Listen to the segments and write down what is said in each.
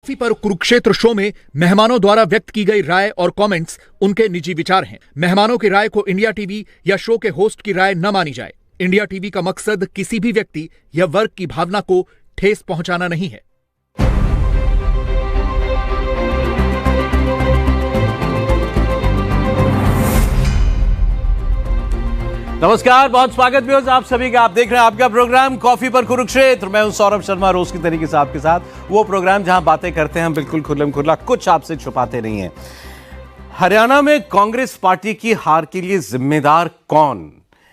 Coffee पर Kurukshetra show में मेहमानों द्वारा व्यक्त की गई राय और कमेंट्स उनके निजी विचार हैं। मेहमानों की राय को इंडिया टीवी या शो के होस्ट की राय न मानी जाए। इंडिया टीवी का मकसद किसी भी व्यक्ति या वर्ग की भावना को ठेस पहुंचाना नहीं है। नमस्कार, बहुत स्वागत भी हो आप सभी का। आप देख रहे हैं आपका प्रोग्राम कॉफी पर कुरुक्षेत्र। मैं हूं सौरभ शर्मा, रोज की तरीके से आपके साथ। वो प्रोग्राम जहां बातें करते हैं हम बिल्कुल खुल्लम खुल्ला, कुछ आपसे छुपाते नहीं है। हरियाणा में कांग्रेस पार्टी की हार के लिए जिम्मेदार कौन?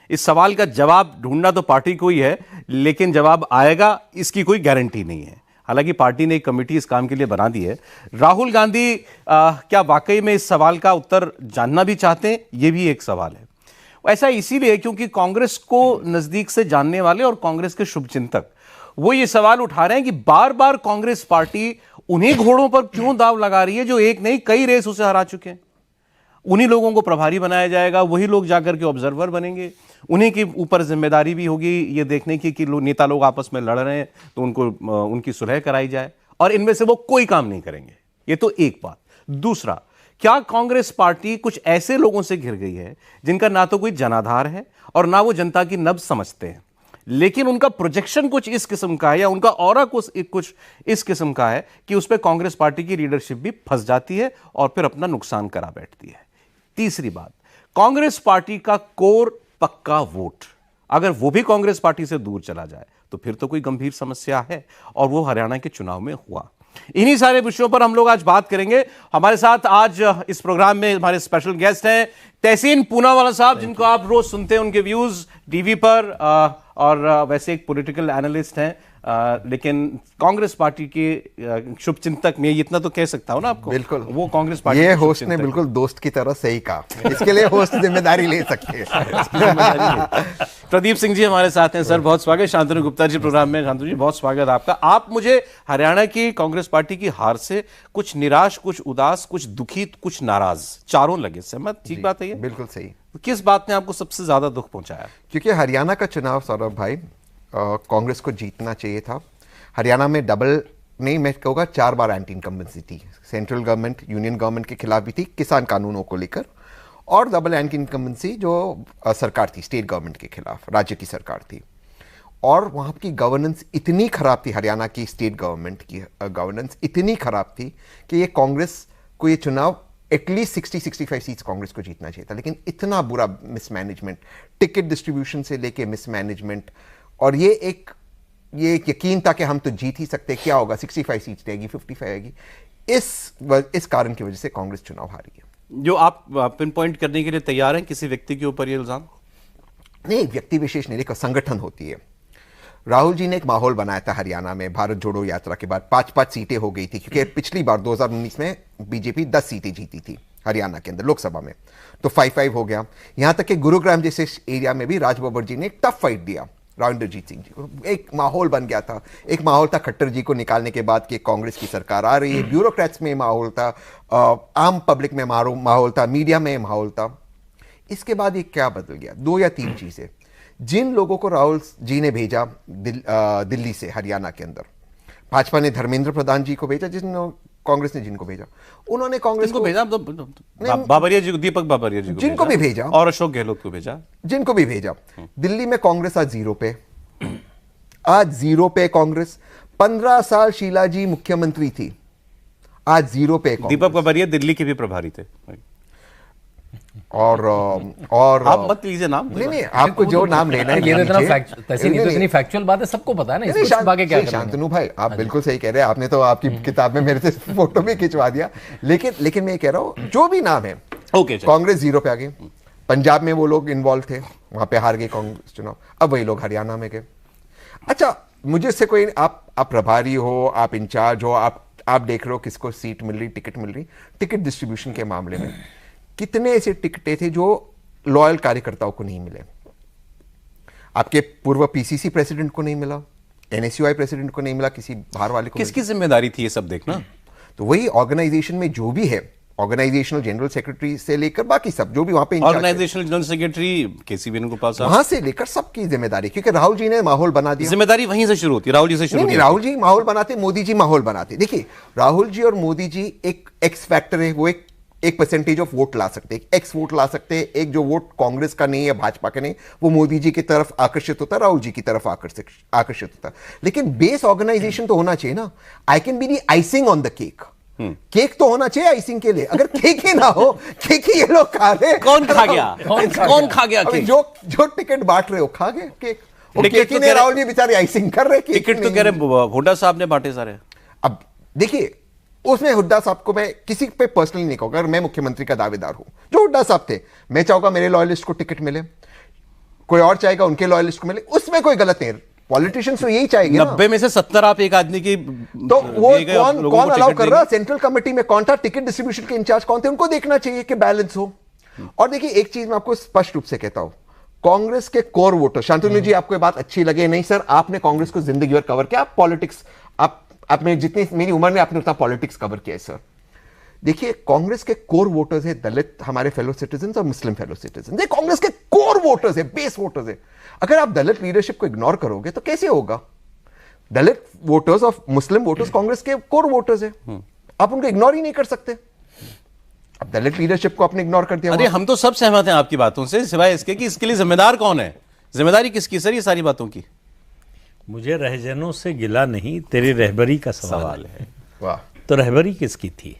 इस सवाल का जवाब ढूंढना तो पार्टी को ही है, लेकिन जवाब आएगा इसकी कोई गारंटी नहीं है। हालांकि पार्टी ने एक कमेटी इस काम के लिए बना दी है। राहुल गांधी क्या वाकई में इस सवाल का उत्तर जानना भी चाहते हैं? यह भी एक सवाल है। ऐसा इसीलिए क्योंकि कांग्रेस को नजदीक से जानने वाले और कांग्रेस के शुभचिंतक वो ये सवाल उठा रहे हैं कि बार बार कांग्रेस पार्टी उन्हीं घोड़ों पर क्यों दाव लगा रही है जो एक नहीं कई रेस उसे हरा चुके हैं। उन्हीं लोगों को प्रभारी बनाया जाएगा, वही लोग जाकर के ऑब्जर्वर बनेंगे, उन्हीं के ऊपर जिम्मेदारी भी होगी ये देखने की कि नेता लोग आपस में लड़ रहे हैं तो उनको उनकी सुलह कराई जाए, और इनमें से वो कोई काम नहीं करेंगे। ये तो एक बात। दूसरा, क्या कांग्रेस पार्टी कुछ ऐसे लोगों से घिर गई है जिनका ना तो कोई जनाधार है और ना वो जनता की नब्ज समझते हैं, लेकिन उनका प्रोजेक्शन कुछ इस किस्म का है या उनका ऑरा कुछ इस किस्म का है कि उस पर कांग्रेस पार्टी की लीडरशिप भी फंस जाती है और फिर अपना नुकसान करा बैठती है। तीसरी बात, कांग्रेस पार्टी का कोर पक्का वोट अगर वो भी कांग्रेस पार्टी से दूर चला जाए तो फिर तो कोई गंभीर समस्या है, और वो हरियाणा के चुनाव में हुआ। इन्हीं सारे विषयों पर हम लोग आज बात करेंगे। हमारे साथ आज इस प्रोग्राम में हमारे स्पेशल गेस्ट हैं तहसीन पूनावाला साहब, जिनको आप रोज सुनते हैं उनके व्यूज टीवी पर, और वैसे एक पॉलिटिकल एनालिस्ट हैं, लेकिन कांग्रेस पार्टी के शुभचिंतक में इतना तो कह सकता हूं ना आपको। बिल्कुल, वो कांग्रेस पार्टी ये होस्ट ने बिल्कुल दोस्त की तरह सही कहा। इसके लिए होस्ट जिम्मेदारी ले सकते हैं। प्रदीप सिंह जी हमारे साथ हैं। सर बहुत स्वागत। शांतनु गुप्ता जी प्रोग्राम में। शांतनु जी बहुत स्वागत आपका। आप मुझे हरियाणा की कांग्रेस पार्टी की हार से कुछ निराश, कुछ उदास, कुछ दुखी, कुछ नाराज, चारों लगे। सहमत? ठीक बात है ये? बिल्कुल सही। किस बात ने आपको सबसे ज्यादा दुख पहुंचाया? क्योंकि हरियाणा का चुनाव सौरभ भाई कांग्रेस को जीतना चाहिए था। हरियाणा में डबल नहीं, मैं कहूँगा 4 बार एंटी इनकम्बेंसी थी। सेंट्रल गवर्नमेंट, यूनियन गवर्नमेंट के खिलाफ भी थी किसान कानूनों को लेकर, और डबल एंटी इनकम्बेंसी जो सरकार थी स्टेट गवर्नमेंट के खिलाफ, राज्य की सरकार थी। और वहाँ की गवर्नेंस इतनी खराब थी, हरियाणा की स्टेट गवर्नमेंट की गवर्नेंस इतनी खराब थी कि ये कांग्रेस को ये चुनाव एटलीस्ट 60-65 सीट्स कांग्रेस को जीतना चाहिए था। लेकिन इतना बुरा मिसमैनेजमेंट, टिकट डिस्ट्रीब्यूशन से लेके मिसमैनेजमेंट, और ये एक यकीन था कि हम तो जीत ही सकते, क्या होगा 65 सीट्स रहेगी, 55 आएगी। इस कारण की वजह से कांग्रेस चुनाव हारी है। जो आप पिन पॉइंट करने के लिए तैयार हैं किसी व्यक्ति के ऊपर ये इल्जाम? नहीं, व्यक्ति विशेष नहीं, लेकिन संगठन होती है। राहुल जी ने एक माहौल बनाया था हरियाणा में भारत जोड़ो यात्रा के बाद। 5-5 सीटें हो गई थी, क्योंकि पिछली बार 2019 में बीजेपी 10 सीटें जीती थी हरियाणा के अंदर लोकसभा में, तो 5-5 हो गया। यहां तक कि गुरुग्राम जैसे एरिया में भी राज बब्बर जी ने एक टफ फाइट दिया राविंद्रजीत सिंह जी को। एक माहौल बन गया था। एक माहौल था खट्टर जी को निकालने के बाद कि कांग्रेस की सरकार आ रही है। ब्यूरोक्रेट्स में माहौल था, आम पब्लिक में माहौल था, मीडिया में माहौल था। इसके बाद ये क्या बदल गया? 2 या 3 चीजें। जिन लोगों को राहुल जी ने भेजा दिल्ली से हरियाणा के अंदर, भाजपा ने धर्मेंद्र प्रधान जी को भेजा, कांग्रेस ने जिनको भेजा, उन्होंने कांग्रेस को भेजा, बाबरिया जी को, दीपक बाबरिया जी को जिनको भी भेजा, और अशोक गहलोत को भेजा, जिनको भी भेजा। दिल्ली में कांग्रेस आज 0 पे, आज 0 पे कांग्रेस। 15 साल शीला जी मुख्यमंत्री थी, आज 0 पे कांग्रेस। दीपक बाबरिया दिल्ली के भी प्रभारी थे। और आप मत लीजिए नाम। नहीं, आपको जो नाम लेना है। ये तो इतनी फैक्चुअल बात है, सबको पता है ना। इसको आगे क्या करना है? शांतनु भाई, आप बिल्कुल सही कह रहे हैं। आपने तो आपकी किताब में मेरे से फोटो भी खिंचवा दिया। लेकिन मैं कह रहा हूं जो भी नाम है, कांग्रेस 0 पे आ गई। पंजाब में वो लोग इन्वॉल्व थे, वहां पे हार गई कांग्रेस चुनाव। अब वही लोग हरियाणा में गए। अच्छा, मुझे से कोई, आप प्रभारी हो, आप इंचार्ज हो, आप देख रहे हो किसको सीट मिल रही, टिकट मिल रही। टिकट डिस्ट्रीब्यूशन के मामले में कितने ऐसे टिकटें थे जो लॉयल कार्यकर्ताओं को नहीं मिले? आपके पूर्व पीसीसी प्रेसिडेंट को नहीं मिला, एनएसयूआई प्रेसिडेंट को नहीं मिला, किसी बाहर वाले को। किसकी जिम्मेदारी थी ये सब देखना? तो वही ऑर्गेनाइजेशन में जो भी है ऑर्गेनाइजेशनल जनरल सेक्रेटरी से लेकर बाकी सब जो भी वहां पे ऑर्गेनाइजेशनल जनरल सेक्रेटरी केसी वेणुगोपाल साहब, वहां से लेकर सबकी जिम्मेदारी, क्योंकि राहुल जी ने माहौल बना दिया। जिम्मेदारी वहीं से शुरू होती है, राहुल जी से शुरू नहीं, राहुल जी माहौल बनाते, मोदी जी माहौल बनाते। देखिए, राहुल जी और मोदी जी एक एक्स फैक्टर है, वो एक परसेंटेज ऑफ वोट ला सकते, एक एक्स वोट ला सकते, एक जो वोट कांग्रेस का नहीं है, भाजपा का नहीं, वो मोदी जी की तरफ आकर्षित होता, राहुल जी की तरफ आकर्षित होता। लेकिन बेस ऑर्गेनाइजेशन तो होना चाहिए ना। I can be the icing on the cake. Cake तो होना चाहिए आइसिंग के लिए। अगर केक ही ना हो, केक ही ये लोग खा रहे, कौन खा गया? कौन खा गया केक? जो टिकट बांट रहे हो खा गए केक। केक ही नहीं, राहुल जी बेचारे आइसिंग कर रहे। टिकट तो कह रहे हुड्डा साहब ने बांटे सारे। अब देखिए, उसमें हुड्डा साहब को मैं किसी पे पर्सनली नहीं कहूंगा, अगर मैं मुख्यमंत्री का दावेदार हूं, जो हुड्डा साहब थे, मैं चाहूंगा मेरे लॉयलिस्ट को टिकट मिले, कोई और चाहेगा उनके लॉयलिस्ट को मिले, उसमें कोई गलत नहीं। पॉलिटिशियंस तो यही चाहेंगे। 90 में से 70 आप एक आदमी की, तो वो कौन अलाउ कर रहा है? सेंट्रल कमेटी में कौन था? टिकट डिस्ट्रीब्यूशन के इंचार्ज कौन थे? उनको देखना चाहिए कि बैलेंस हो। और देखिए, एक चीज मैं आपको स्पष्ट रूप से कहता हूं, कांग्रेस के कोर वोटर, शांतनु जी आपको ये बात अच्छी लगे नहीं सर, आपने कांग्रेस को जिंदगी भर कवर किया, आप पॉलिटिक्स, आपने जितनी मेरी उम्र में आपने उतना पॉलिटिक्स कवर किया है सर। देखिए, कांग्रेस के कोर वोटर्स है दलित, हमारे फेलो सिटीजन और मुस्लिम फेलो सिटीजन, ये कांग्रेस के कोर वोटर्स है, बेस वोटर्स है। अगर आप दलित लीडरशिप को इग्नोर करोगे तो कैसे होगा? दलित वोटर्स और मुस्लिम वोटर्स कांग्रेस के कोर वोटर्स है, आप उनको इग्नोर ही नहीं कर सकते। अब दलित लीडरशिप को आपने इग्नोर कर दिया। अरे हम तो सब सहमत हैं आपकी बातों से, सिवाय इसके कि इसके लिए जिम्मेदार कौन है? जिम्मेदारी किसकी सर ये सारी बातों की? मुझे रहजनों से गिला नहीं, तेरी रहबरी का सवाल है। वाह, तो रहबरी किसकी थी?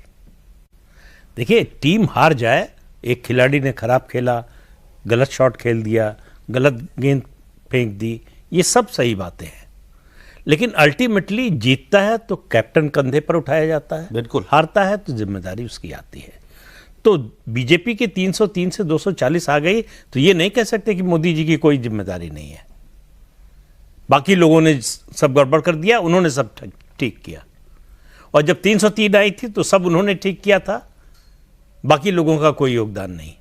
देखिए, टीम हार जाए, एक खिलाड़ी ने खराब खेला, गलत शॉट खेल दिया, गलत गेंद फेंक दी, ये सब सही बातें हैं, लेकिन अल्टीमेटली जीतता है तो कैप्टन कंधे पर उठाया जाता है, बिल्कुल। हारता है तो जिम्मेदारी उसकी आती है। तो बीजेपी की 303 से 240 आ गई तो ये नहीं कह सकते कि मोदी जी की कोई जिम्मेदारी नहीं है। बाकी लोगों ने सब गड़बड़ कर दिया, उन्होंने सब ठीक किया। और जब 303 आई थी तो सब उन्होंने ठीक किया था, बाकी लोगों का कोई योगदान नहीं।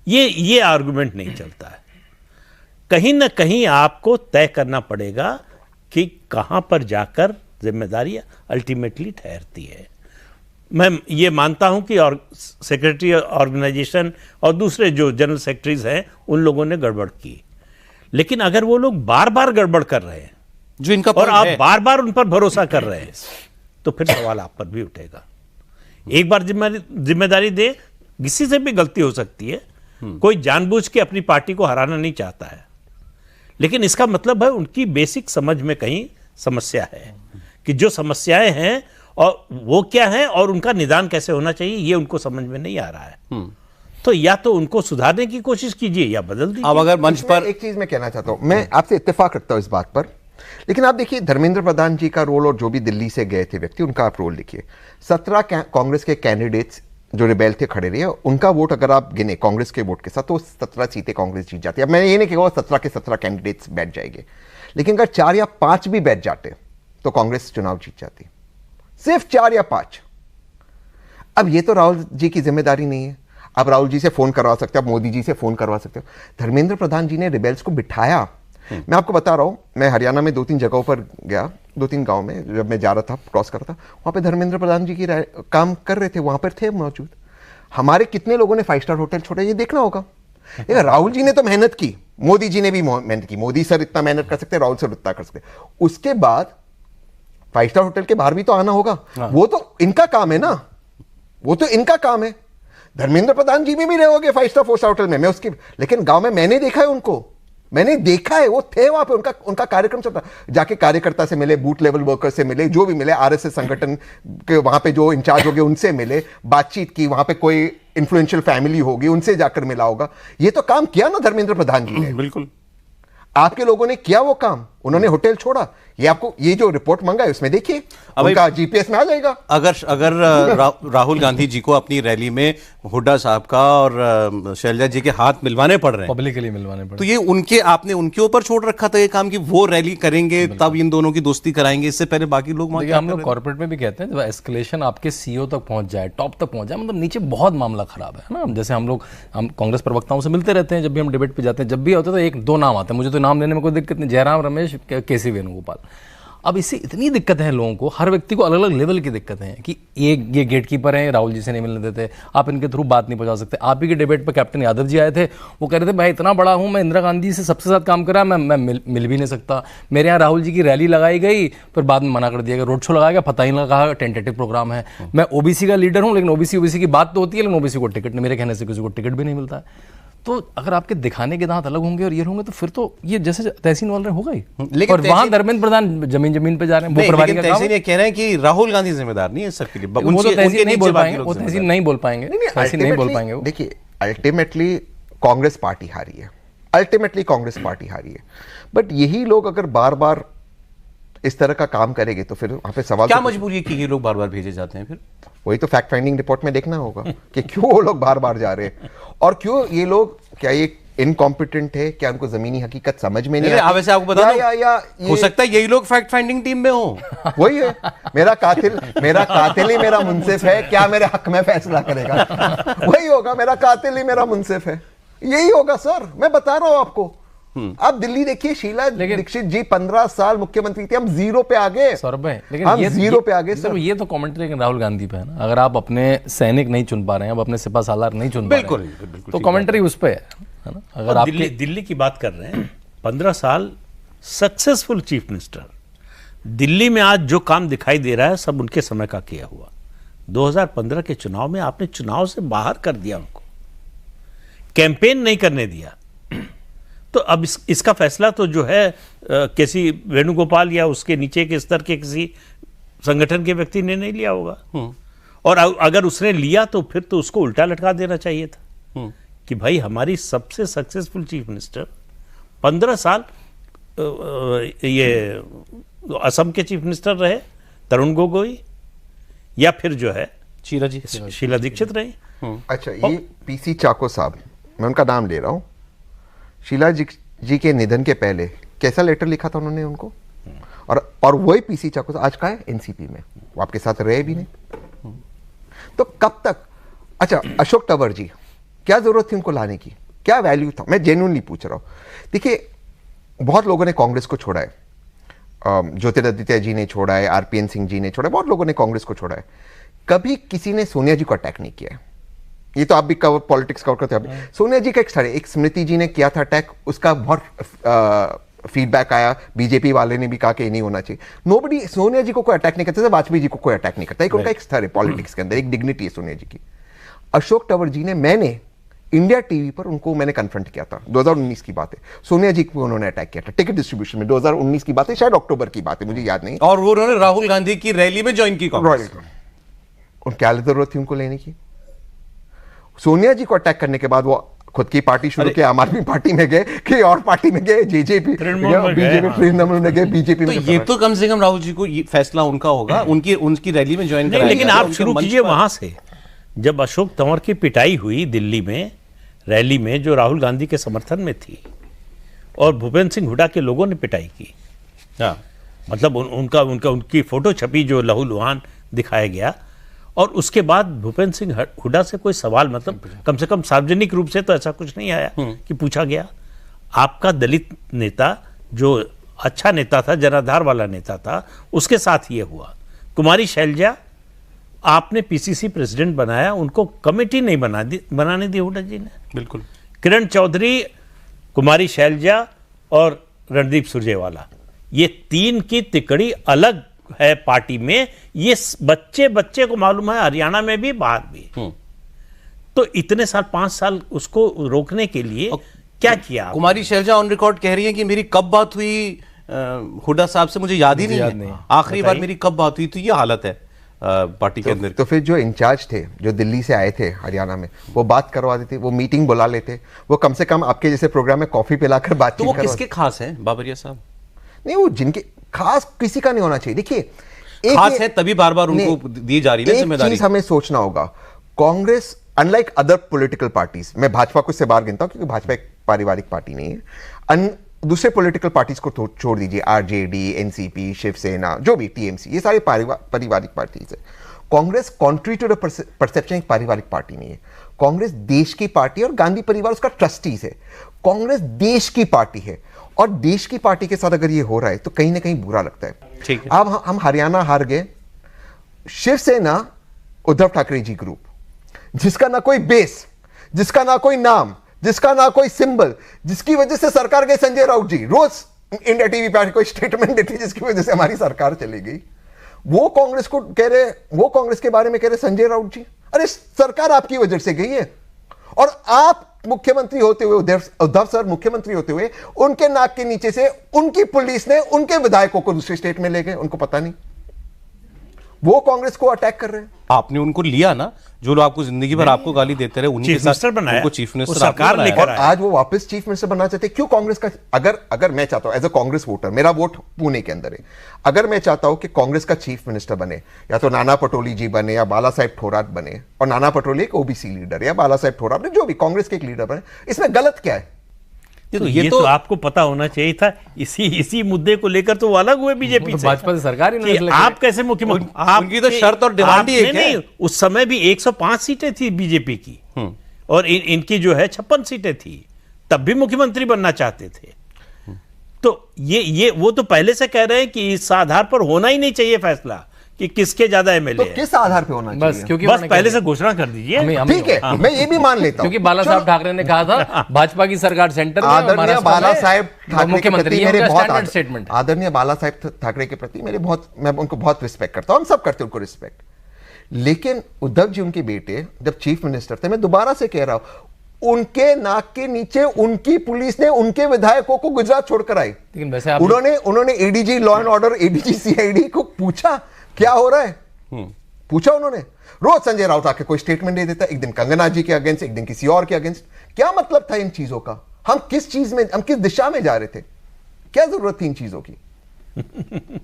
ये आर्गुमेंट नहीं चलता है। कहीं ना कहीं आपको तय करना पड़ेगा कि कहां पर जाकर जिम्मेदारी अल्टीमेटली ठहरती है। मैं ये मानता हूं कि और सेक्रेटरी ऑर्गेनाइजेशन और दूसरे जो जनरल सेक्रेटरीज हैं उन लोगों ने गड़बड़ की, लेकिन अगर वो लोग बार बार गड़बड़ कर रहे हैं जो इनका और आप बार बार उन पर भरोसा कर रहे हैं तो फिर सवाल आप पर भी उठेगा। एक बार जिम्मेदारी दे, किसी से भी गलती हो सकती है, कोई जानबूझ के अपनी पार्टी को हराना नहीं चाहता है, लेकिन इसका मतलब है उनकी बेसिक समझ में कहीं समस्या है कि जो समस्याएं हैं और वो क्या है और उनका निदान कैसे होना चाहिए, ये उनको समझ में नहीं आ रहा है। तो या तो उनको सुधारने की कोशिश कीजिए या बदल दीजिए। अब अगर मंच पर एक चीज मैं कहना चाहता हूं, मैं आपसे इत्तेफाक रखता हूं इस बात पर, लेकिन आप देखिए धर्मेंद्र प्रधान जी का रोल और जो भी दिल्ली से गए थे व्यक्ति, उनका आप रोल लिखिए। 17 कांग्रेस के कैंडिडेट्स जो रिबेल थे खड़े रहे, उनका वोट अगर आप गिने कांग्रेस के वोट के साथ तो 17 सीटें कांग्रेस जीत जाती है। अब मैं ये नहीं कहूँगा 17 के 17 कैंडिडेट्स बैठ जाएंगे, लेकिन अगर 4 या 5 भी बैठ जाते तो कांग्रेस चुनाव जीत जाती, सिर्फ 4 या 5। अब ये तो राहुल जी की जिम्मेदारी नहीं है। आप राहुल जी से फोन करवा सकते हो, आप मोदी जी से फोन करवा सकते हो। धर्मेंद्र प्रधान जी ने रिबेल्स को बिठाया। मैं आपको बता रहा हूं, मैं हरियाणा में 2-3 जगहों पर गया, 2-3 गांव में जब मैं जा रहा था, क्रॉस कर रहा था, वहां पे धर्मेंद्र प्रधान जी की काम कर रहे थे, वहां पर थे मौजूद। हमारे कितने लोगों ने 5 स्टार होटल छोड़ा, ये देखना होगा। राहुल जी ने तो मेहनत की, मोदी जी ने भी मेहनत की। मोदी सर इतना मेहनत कर सकते, राहुल सर उतना कर सकते। उसके बाद 5 स्टार होटल के बाहर भी तो आना होगा। वो तो इनका काम है ना, वो तो इनका काम है। धर्मेंद्र प्रधान जी भी रहोगे 5 स्टार 4 स्टार होटल में, मैं उसकी, लेकिन गांव में मैंने देखा है उनको, मैंने देखा है, वो थे वहां पे, उनका कार्यक्रम चलता। जाके कार्यकर्ता से मिले, बूथ लेवल वर्कर से मिले, जो भी मिले, आरएसएस संगठन के वहां पे जो इंचार्ज होंगे उनसे मिले, बातचीत की, वहां पे कोई इन्फ्लुएंशियल फैमिली होगी उनसे जाकर मिला होगा। ये तो काम किया ना धर्मेंद्र प्रधान जी ने। बिल्कुल, आपके लोगों ने किया वो काम, उन्होंने होटल छोड़ा। ये आपको ये जो रिपोर्ट मंगा है उसमें देखिए, उनका जीपीएस में आ जाएगा। अगर राहुल गांधी जी को अपनी रैली में हुड्डा साहब का और शैलजा जी के हाथ मिलवाने पड़ रहे हैं, पब्लिकली मिलवाने पड़ रहे, तो ये आपने उनके ऊपर छोड़ रखा था ये काम कि वो रैली करेंगे तब इन दोनों की दोस्ती कराएंगे, इससे पहले बाकी लोग। हम लोग कॉर्पोरेट में भी कहते हैं जब एस्केलेशन आपके सीईओ तक पहुंच जाए, टॉप तक पहुंच जाए, मतलब नीचे बहुत मामला खराब है ना। जैसे हम कांग्रेस प्रवक्ताओं से मिलते रहते हैं, जब भी हम डिबेट पे जाते हैं, जब भी होता है तो 1-2 नाम आते हैं, मुझे तो नाम लेने में कोई दिक्कत नहीं, जयराम रमेश, केसी वेणुगोपाल। अब इससे इतनी दिक्कतें हैं लोगों को, हर व्यक्ति को अलग अलग लेवल की दिक्कतें हैं कि ये गेट कीपर हैं, राहुल जी से नहीं मिलने देते, आप इनके थ्रू बात नहीं पहुंचा सकते। आप ही के डिबेट पर कैप्टन यादव जी आए थे, वो कह रहे थे भाई इतना बड़ा हूं मैं, इंदिरा गांधी से सबसे साथ काम करा, मैं मिल भी नहीं सकता। मेरे यहाँ राहुल जी की रैली लगाई गई, फिर बाद में मना कर दिया गया, रोड शो लगाया गया, पता ही नहीं कहा टेंटेटिव प्रोग्राम है। मैं ओबीसी का लीडर हूं, लेकिन ओबीसी की बात तो होती है, लेकिन ओबीसी को टिकट, मेरे कहने से किसी को टिकट भी नहीं मिलता है। तो अगर आपके दिखाने के दांत अलग होंगे और ये होंगे तो फिर तो ये जैसे तहसीन वाले होगा ही। लेकिन और वहां धर्मेंद्र प्रधान जमीन पे जा रहे हैं, वो प्रभारी का काम है। ये कह रहे हैं कि राहुल गांधी जिम्मेदार नहीं है सबके लिए, वो तो तहसीन नहीं बोल पाएंगे, वो तहसीन नहीं बोल पाएंगे, तहसीन नहीं बोल पाएंगे। देखिए अल्टीमेटली कांग्रेस पार्टी हारी है, अल्टीमेटली कांग्रेस पार्टी हारी है, बट यही लोग अगर बार बार इस तरह का काम करेंगे तो फिर वहां पे सवाल क्या मजबूरी है कि ये लोग बार बार भेजे जाते हैं? फिर वही तो फैक्ट फाइंडिंग रिपोर्ट में देखना होगा कि क्यों वो लोग बार बार जा रहे हैं और क्यों ये लोग, क्या ये इनकॉम्पिटेंट है, क्या उनको जमीनी हकीकत समझ में नहीं आती? वैसे आपको बता दूं, या हो सकता है यही लोग फैक्ट फाइंडिंग टीम में हो। वही है, मेरा कातिल ही मेरा मुंसिफ है, क्या मेरे हक में फैसला करेगा? वही होगा, मेरा कातिल ही मेरा मुंसिफ है, यही होगा सर, मैं बता रहा हूं आपको। अब दिल्ली देखिए, शीला दीक्षित जी 15 साल मुख्यमंत्री थे, हम जीरो पे आ गए। सौरभ भाई, लेकिन हम जीरो पे आ गए सर। ये तो कमेंट्री लेकिन राहुल गांधी पे है ना। अगर आप अपने सैनिक नहीं चुन पा रहे हैं, अब अपने सिपा सालार नहीं चुन पा रहे हैं, तो कमेंट्री उस पे है ना। अगर आप दिल्ली की बात कर रहे हैं, 15 साल सक्सेसफुल चीफ मिनिस्टर, दिल्ली में आज जो काम दिखाई दे रहा है सब उनके समय का किया हुआ। 2015 के चुनाव में आपने चुनाव से बाहर कर दिया उनको, कैंपेन नहीं करने दिया। तो अब इसका फैसला तो जो है किसी वेणुगोपाल या उसके नीचे के स्तर के किसी संगठन के व्यक्ति ने नहीं लिया होगा, और अगर उसने लिया तो फिर तो उसको उल्टा लटका देना चाहिए था कि भाई हमारी सबसे सक्सेसफुल चीफ मिनिस्टर 15 साल ये असम के चीफ मिनिस्टर रहे, तरुण गोगोई, या फिर जो है शीला दीक्षित रही। अच्छा, ये पीसी चाको साहब, मैं उनका नाम ले रहा हूं, शीला जी के निधन के पहले कैसा लेटर लिखा था उन्होंने उनको, और वही पीसी चाको आज का है एनसीपी में, वो आपके साथ रहे भी नहीं, तो कब तक? अच्छा, अशोक तंवर जी, क्या जरूरत थी उनको लाने की? क्या वैल्यू था? मैं जेन्युइनली पूछ रहा हूं। देखिए, बहुत लोगों ने कांग्रेस को छोड़ा है, ज्योतिरादित्य जी ने छोड़ा है, आरपीएन सिंह जी ने छोड़ा है, बहुत लोगों ने कांग्रेस को छोड़ा है। कभी किसी ने सोनिया जी को अटैक नहीं किया है। ये तो आप भी पॉलिटिक्स कवर करते हैं। सोनिया जी का एक स्टाइल, एक स्मृति जी ने किया था अटैक, उसका बहुत फीडबैक आया, बीजेपी वाले ने भी कहा कि ये नहीं होना चाहिए। नोबडी सोनिया जी को कोई अटैक नहीं करता, वाजपेयी जी को कोई अटैक नहीं करता। एक उनका एक स्तर है पॉलिटिक्स के अंदर, एक डिग्निटी है सोनिया जी की। अशोक तंवर जी ने, मैंने इंडिया टीवी पर उनको मैंने कन्फ्रंट किया था, 2019 की बात है। सोनिया जी को उन्होंने अटैक किया था टिकट डिस्ट्रीब्यूशन में, 2019 की बात है, शायद अक्टूबर की बात है, मुझे याद नहीं। और वो उन्होंने राहुल गांधी की रैली में ज्वाइन की कांग्रेस। क्या जरूरत थी उनको लेने की? सोनिया जी को अटैक करने के बाद वो खुद की पार्टी शुरू की, आम आदमी पार्टी में गए, कि और पार्टी में गए, जेजेपी, बीजेपी, तृणमूल में गए, बीजेपी में। ये तो कम से कम राहुल जी को ये फैसला उनका होगा, उनकी रैली में ज्वाइन कराया। लेकिन आप शुरू कीजिए वहां से, जब अशोक तंवर की पिटाई हुई दिल्ली में रैली में, जो राहुल गांधी के समर्थन में थी, और भूपेंद्र सिंह हुड्डा के लोगों ने पिटाई की, मतलब उनकी फोटो छपी जो लहूलुहान दिखाया गया, और उसके बाद भूपेंद्र सिंह हुड्डा से कोई सवाल, मतलब कम से कम सार्वजनिक रूप से तो ऐसा कुछ नहीं आया कि पूछा गया, आपका दलित नेता जो अच्छा नेता था, जनाधार वाला नेता था, उसके साथ ये हुआ। कुमारी शैलजा आपने पीसीसी प्रेसिडेंट बनाया, उनको कमेटी नहीं बनाने दी हुड्डा जी ने। बिल्कुल। किरण चौधरी, कुमारी शैलजा और रणदीप सुरजेवाला, ये तीन की तिकड़ी अलग है पार्टी में। ये बच्चे को मालूम है, हरियाणा में भी, बाहर भी। तो इतने साल, 5 साल उसको रोकने के लिए क्या किया? कुमारी शैलजा ऑन रिकॉर्ड कह रही है कि मेरी कब बात हुई हुड्डा साहब से मुझे याद ही नहीं है, आखिरी बार मेरी कब बात हुई। तो ये हालत है पार्टी के अंदर। तो फिर जो इंचार्ज थे, जो दिल्ली से आए थे हरियाणा में, वो बात करवा देते, वो मीटिंग बुला लेते, वो कम से कम आपके जैसे प्रोग्राम में कॉफी पिलाकर बात। तो वो किसके खास है बाबरिया साहब? नहीं, वो जिनके खास किसी का नहीं होना चाहिए। देखिए, खास है तभी बार बार उनको दी जा रही है जिम्मेदारी। एक चीज हमें सोचना होगा, Congress unlike other political parties, मैं भाजपा को इससे बाहर गिनता हूं क्योंकि भाजपा एक पारिवारिक पार्टी नहीं है, दूसरे पॉलिटिकल पार्टीज को छोड़ दीजिए, आरजेडी, एनसीपी, शिवसेना, जो भी, टीएमसी, ये सारे पारिवारिक पार्टीज है। Congress contrary to the perception एक पारिवारिक पार्टी नहीं है। कांग्रेस देश की पार्टी है और गांधी परिवार उसका ट्रस्टीज है। कांग्रेस देश की पार्टी है और देश की पार्टी के साथ अगर ये हो रहा है तो कहीं ना कहीं बुरा लगता है। ठीक है। अब हम हरियाणा हार गए, शिवसेना उद्धव ठाकरे जी ग्रुप, जिसका ना कोई बेस, जिसका ना कोई नाम, जिसका ना कोई सिंबल, जिसकी वजह से सरकार गए संजय राउत जी रोज इंडिया टीवी पर कोई स्टेटमेंट देती जिसकी वजह से हमारी सरकार चली गई, वो कांग्रेस को कह रहे, वो कांग्रेस के बारे में कह रहे संजय राउत जी, अरे सरकार आपकी वजह से गई है और आप मुख्यमंत्री होते हुए, उद्धव सर मुख्यमंत्री होते हुए उनके नाक के नीचे से उनकी पुलिस ने उनके विधायकों को दूसरे स्टेट में ले गए, उनको पता नहीं, वो कांग्रेस को अटैक कर रहे हैं। आपने उनको लिया ना, जो लोग आपको जिंदगी भर आपको गाली देते रहे, उन्हीं के साथ उनको चीफ मिनिस्टर सरकार लेकर आया। आज वो वापस चीफ मिनिस्टर बनना चाहते हैं। क्यों कांग्रेस का, अगर मैं चाहता हूं एज अ कांग्रेस वोटर, मेरा वोट पुणे के अंदर है, अगर मैं चाहता हूं कि कांग्रेस का चीफ मिनिस्टर बने, या तो नाना पटोली जी बने या बाला साहेब थोराट बने, और नाना पटोली एक ओबीसी लीडर या बाला साहेब थोराट जो भी कांग्रेस के एक लीडर बने, इसमें गलत क्या है? तो ये तो आपको पता होना चाहिए था। इसी मुद्दे को लेकर तो वो अलग हुए बीजेपी से। भाजपा से सरकार ही नहीं, आप कैसे मुख्यमंत्री, उनकी तो शर्त और डिमांड ही एक है। नहीं, उस समय भी 105 सीटें थी बीजेपी की, और इनकी जो है 56 सीटें थी, तब भी मुख्यमंत्री बनना चाहते थे। तो ये वो तो पहले से कह रहे हैं कि इस आधार पर होना ही नहीं चाहिए फैसला कि किसके ज्यादा एमएलए तो किस आधार पे होना बस चाहिए? क्योंकि बस पहले से घोषणा कर दीजिए। ठीक है, मैं ये भी मान लेता हूं, क्योंकि बाला साहब ठाकरे ने कहा था भाजपा की सरकार सेंटर में, आदरणीय बाला साहेब ठाकरे के प्रति मेरे बहुत स्टेटमेंट, आदरणीय बाला साहेब ठाकरे के प्रति मेरे बहुत, मैं उनको बहुत रिस्पेक्ट करता हूं, हम सब करते हैं उनको रिस्पेक्ट, लेकिन उद्धव जी उनके बेटे जब चीफ मिनिस्टर थे, मैं दोबारा से कह रहा हूं, उनके नाक के नीचे उनकी पुलिस ने उनके विधायकों को गुजरात छोड़कर आई। लेकिन वैसे उन्होंने ADG law and order, ADG CID को पूछा क्या हो रहा है, पूछा उन्होंने। रोज संजय राउत आके कोई स्टेटमेंट दे देता, एक दिन कंगना जी के अगेंस्ट, एक दिन किसी और के अगेंस्ट। क्या मतलब था इन चीजों का? हम किस चीज में, हम किस दिशा में जा रहे थे? क्या जरूरत थी इन चीजों की?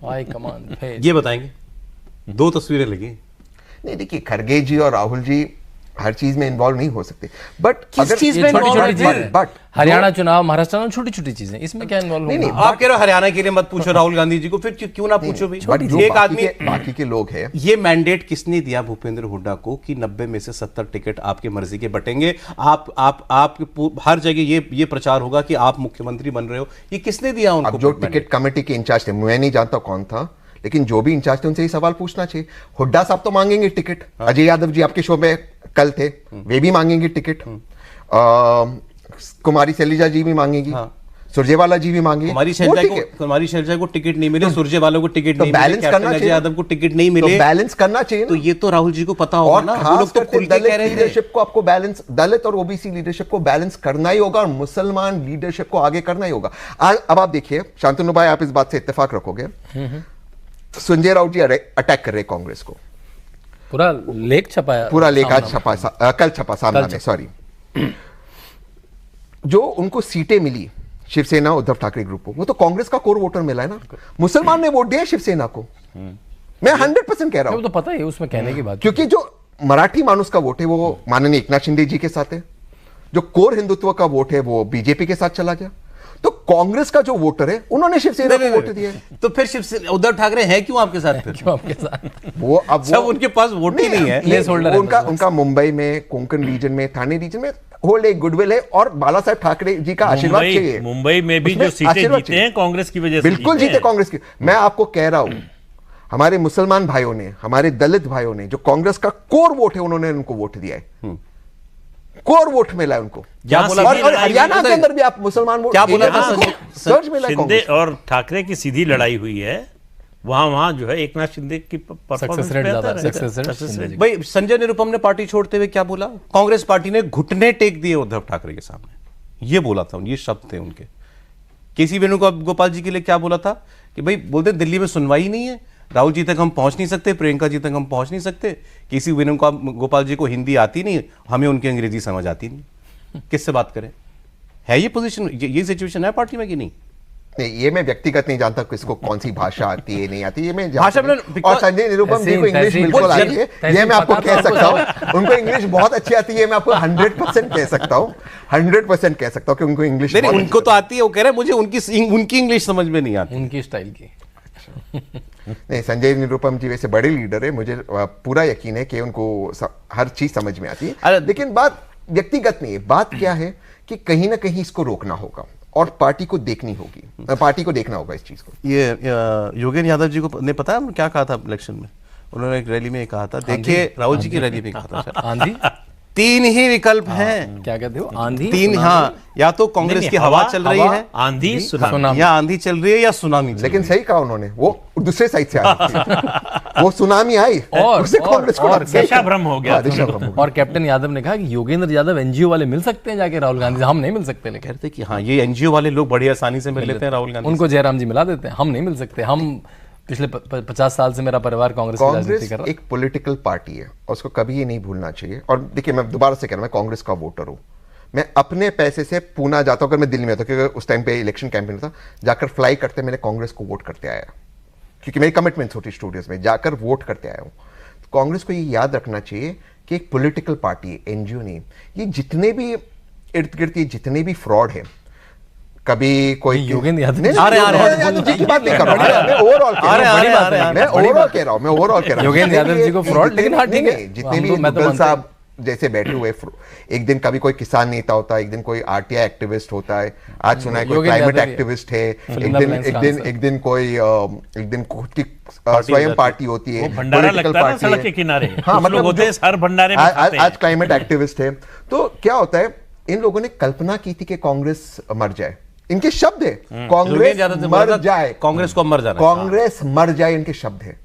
हाई कमान ये बताएंगे, 2 तस्वीरें लगी। नहीं देखिए, खड़गे जी और राहुल जी हर चीज में इन्वॉल्व नहीं हो सकते, बट किस चीज में छोटी छोटी चीजें, बट हरियाणा चुनाव, महाराष्ट्र में छोटी छोटी चीजें, इसमें क्या इन्वॉल्व नहीं, होगा? आप कह रहे हो हरियाणा के लिए मत पूछो राहुल गांधी जी को, फिर क्यों ना पूछो भी? बट जो एक आदमी, बाकी के लोग हैं, ये मैंडेट किसने दिया भूपेंद्र हुड्डा को कि 90 में से 70 टिकट आपके मर्जी के बटेंगे, आप हर जगह ये प्रचार होगा कि आप मुख्यमंत्री बन रहे हो, ये किसने दिया उनको? अब जो टिकट कमेटी के इंचार्ज थे, मैं नहीं जानता कौन था, लेकिन जो भी इंचार्ज थे उनसे ये सवाल पूछना चाहिए। हुड्डा साहब तो मांगेंगे टिकट, अजय यादव जी आपके शो में कल थे, वे भी मांगेंगे टिकट, कुमारी शैलजा जी भी मांगेगी, सुरजेवाला जी भी मांगेंगे। कुमारी शैलजा को टिकट नहीं मिले, सुरजेवाला को टिकट नहीं मिले, बैलेंस करना चाहिए, यादव को टिकट नहीं मिले, बैलेंस करना चाहिए। तो ये तो राहुल जी को पता होगा ना, वो लोग तो खुल के कह रहे थे। लीडरशिप को आपको बैलेंस, दलित और ओबीसी लीडरशिप को बैलेंस करना ही होगा और मुसलमान लीडरशिप को आगे करना ही होगा। अब आप देखिए शांतनु भाई, आप इस बात से इत्तेफाक रखोगे, संजय राउत जी अटैक कर रहे कांग्रेस को, पूरा लेख छपाया, पूरा लेख आज छपा, कल छपा सामना में, सॉरी। जो उनको सीटें मिली शिवसेना उद्धव ठाकरे ग्रुप को, वो तो कांग्रेस का कोर वोटर मिला है ना, मुसलमान ने वोट दिया शिवसेना को, मैं 100% कह रहा हूं। वो तो पता है, उसमें कहने की बात, क्योंकि जो मराठी मानुस का वोट है वो माननीय एकनाथ शिंदे जी के साथ है, जो कोर हिंदुत्व का वोट है वो बीजेपी के साथ चला गया, तो कांग्रेस का जो वोटर है उन्होंने शिवसेना को वोट दिया है। तो फिर शिवसेना, उद्धव ठाकरे हैं क्यों आपके साथ? फिर क्यों आपके साथ? वो अब सब उनके पास वोट ही नहीं है। उनका मुंबई में, कोंकण रीजन में, थाने रीजन में होल्ड एक गुडविल है और बाला साहेब ठाकरे जी का आशीर्वाद चाहिए। मुंबई में भी जो सीटें जीते हैं कांग्रेस की वजह से, बिल्कुल जीते कांग्रेस की। मैं आपको कह रहा हूं, हमारे मुसलमान भाइयों ने, हमारे दलित भाइयों ने, जो कांग्रेस का कोर वोट है, उन्होंने उनको वोट दिया है, कोर वोट मिला है उनको। और हरियाणा के अंदर भी आप मुसलमान वोट क्या बोला था? सर्च मिला है। शिंदे और ठाकरे की सीधी लड़ाई हुई है, वहां जो है एकनाथ शिंदे की सक्सेस रेट ज्यादा। भाई संजय निरुपम ने पार्टी छोड़ते हुए क्या बोला? कांग्रेस पार्टी ने घुटने टेक दिए उद्धव ठाकरे के सामने, ये बोला था, ये शब्द थे उनके। केसी वेणुगोपाल जी के लिए क्या बोला था कि भाई बोलते दिल्ली में सुनवाई नहीं है, राहुल जी तक हम पहुंच नहीं सकते, प्रियंका जी तक हम पहुंच नहीं सकते, केसी वेणुगोपाल जी को हिंदी आती नहीं, हमें उनकी अंग्रेजी समझ आती नहीं, किससे बात करें? है ये पोजीशन, ये सिचुएशन है पार्टी में कि नहीं? नहीं, ये मैं व्यक्तिगत नहीं जानता किसको कौन सी भाषा आती है नहीं आती, ये मैं भाषा में। और संजय निरुपम जी को इंग्लिश बिल्कुल आती है, ये मैं आपको कह सकता हूँ। उनको इंग्लिश बहुत अच्छी आती है, मैं आपको 100% कह सकता हूँ, 100% कह सकता हूँ कि उनको इंग्लिश नहीं, उनको तो आती है, वो कह रहे हैं मुझे उनकी इंग्लिश समझ में नहीं आती, उनकी स्टाइल की। नहीं, संजय निरुपम जी वैसे बड़े लीडर है, मुझे पूरा यकीन है कि उनको हर चीज समझ में आती है, लेकिन बात व्यक्तिगत नहीं है। बात क्या है कि कहीं ना कहीं इसको रोकना होगा। और पार्टी को देखनी होगी, पार्टी को देखना होगा इस चीज को। ये योगेंद्र यादव जी को ने पता है क्या कहा था इलेक्शन में? उन्होंने एक रैली में कहा था, देखिए राहुल जी की रैली में कहा था सर, आंधी 3 ही विकल्प हैं। क्या कहते हो? आंधी 3, हाँ, या तो कांग्रेस की हवा चल रही है, आंधी सुनामी, या आंधी चल रही है या सुनामी चल लेकिन रही है। सही कहा उन्होंने, वो दूसरे साइड से आ रही थी। वो सुनामी आई और उससे कांग्रेस को दिशा भ्रम हो गया। दिशा भ्रम हो गया। और कैप्टन यादव ने कहा कि योगेंद्र यादव एनजीओ वाले मिल सकते हैं जाके राहुल गांधी से, हम नहीं मिल सकते। लेकिन कहते कि हाँ, ये एनजीओ वाले लोग बड़ी आसानी से मिल लेते हैं राहुल गांधी उनको जयराम जी मिला देते हैं, हम नहीं मिल सकते। हम पिछले 50 साल से मेरा परिवार कांग्रेस की राजनीति कांग्रेस कर रहा है। एक पॉलिटिकल पार्टी है और उसको कभी ये नहीं भूलना चाहिए। और देखिए, मैं दोबारा से कह रहा हूं, मैं कांग्रेस का वोटर हूं। मैं अपने पैसे से पूना जाता हूं, अगर मैं दिल्ली में था, क्योंकि उस टाइम पे इलेक्शन कैंपेन था, जाकर फ्लाई करते मैंने कांग्रेस को वोट करते आया, क्योंकि मेरी कमिटमेंट होती स्टूडियोज में, जाकर वोट करते आया हूं। तो कांग्रेस को ये याद रखना चाहिए कि एक पॉलिटिकल पार्टी है, एनजीओ नहीं। ये जितने भी इर्द गिर्द जितने भी फ्रॉड है, कभी कोई योगेंद्र यादव नहीं, यादव जी की बात नहीं कर रहा हूं, मैं ओवरऑल कह रहा हूं, मैं ओवरऑल कह रहा हूं। योगेंद्र यादव जी को फ्रॉड, लेकिन हाँ ठीक है, जितने भी मुगल साहब जैसे बैठे हुए, एक दिन कभी कोई किसान नेता होता है, एक दिन कोई आरटीआई एक्टिविस्ट होता है, आज सुना है कोई क्लाइमेट एक्टिविस्ट है, एक दिन खुद की स्वयं पार्टी होती है, भंडारा लगता है ना सड़क के किनारे, हाँ मतलब होते हैं हर भंडारे में, आज क्लाइमेट एक्टिविस्ट है। तो क्या होता है, इन लोगों ने कल्पना की थी कि कांग्रेस मर जाए, इनके शब्द है, कांग्रेस मर जाए, कांग्रेस को मर जाना, कांग्रेस मर जाए, इनके शब्द है।